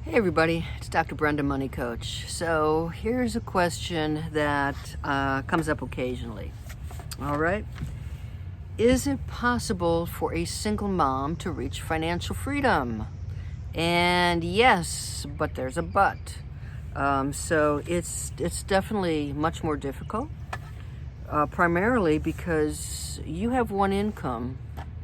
Hey everybody, it's Dr. Brenda Money Coach. So here's a question that comes up occasionally. All right. Is it possible for a single mom to reach financial freedom? And yes, but there's a but. So it's definitely much more difficult, primarily because you have one income,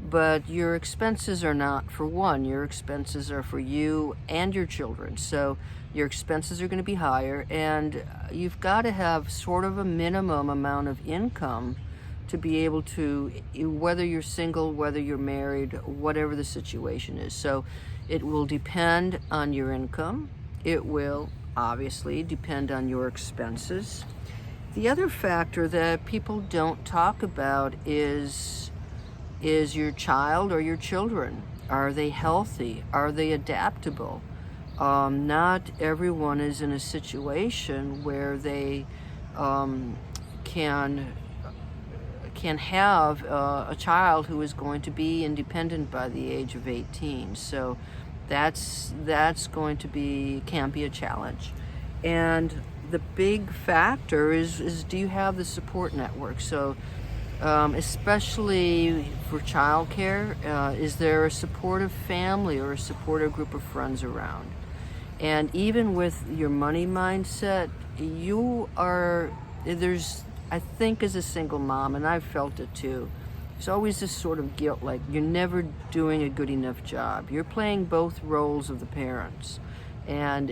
but your expenses are not for one. Your expenses are for you and your children. So your expenses are going to be higher, and you've got to have sort of a minimum amount of income to be able to, whether you're single, whether you're married, whatever the situation is. So it will depend on your income. It will obviously depend on your expenses. The other factor that people don't talk about is your child or your children. Are they healthy? Are they adaptable? Not everyone is in a situation where they can have a child who is going to be independent by the age of 18. So that's going to can be a challenge. And the big factor is do you have the support network? So especially for childcare, is there a supportive family or a supportive group of friends around? And even with your money mindset, I think as a single mom, and I've felt it too, there's always this sort of guilt, like you're never doing a good enough job. You're playing both roles of the parents. And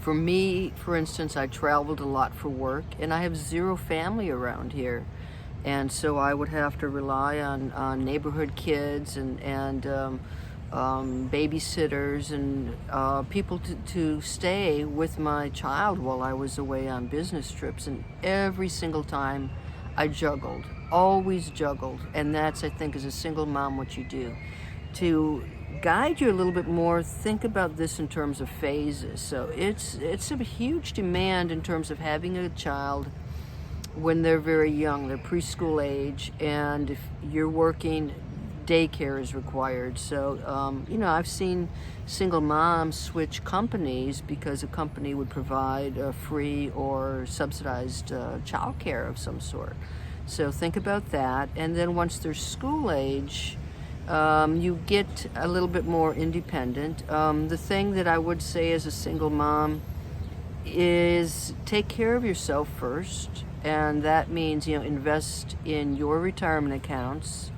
for me, for instance, I traveled a lot for work, and I have zero family around here. And so I would have to rely on neighborhood kids and babysitters and people to stay with my child while I was away on business trips. And every single time I juggled, always juggled. And that's, I think, as a single mom, what you do. To guide you a little bit more, think about this in terms of phases. So it's a huge demand in terms of having a child when they're very young, they're preschool age, and if you're working, daycare is required. So I've seen single moms switch companies because a company would provide a free or subsidized childcare of some sort. So think about that. And then once they're school age, you get a little bit more independent. The thing that I would say as a single mom is take care of yourself first, and that means invest in your retirement accounts.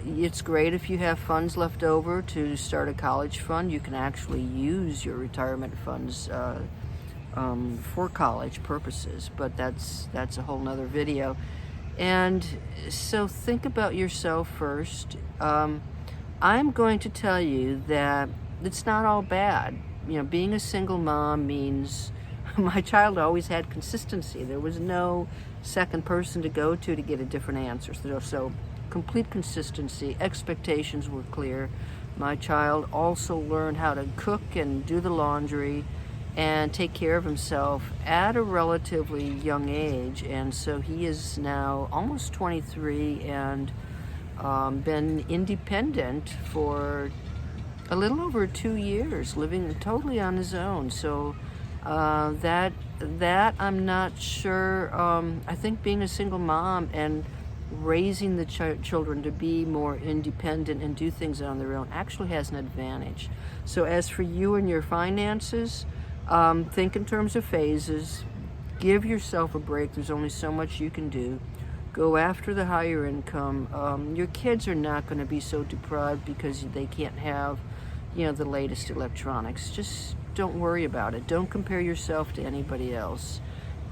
It's great if you have funds left over to start a college fund. You can actually use your retirement funds for college purposes, but that's a whole nother video. And so think about yourself first. I'm going to tell you that it's not all bad. Being a single mom means my child always had consistency. There was no second person to go to get a different answer. So complete consistency, expectations were clear. My child also learned how to cook and do the laundry and take care of himself at a relatively young age. And so he is now almost 23 and been independent for a little over 2 years, living totally on his own. So that I'm not sure. I think being a single mom and raising the children to be more independent and do things on their own actually has an advantage. So as for you and your finances, think in terms of phases. Give yourself a break. There's only so much you can do. Go after the higher income. Your kids are not going to be so deprived because they can't have, the latest electronics. Just don't worry about it. Don't compare yourself to anybody else.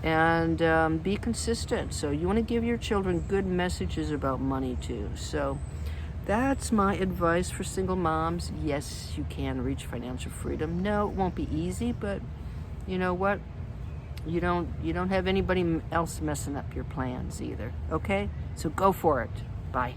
And be consistent. So you want to give your children good messages about money too. So that's my advice for single moms. Yes, you can reach financial freedom. No, it won't be easy, but you know what? You don't have anybody else messing up your plans either. Okay? So go for it. Bye.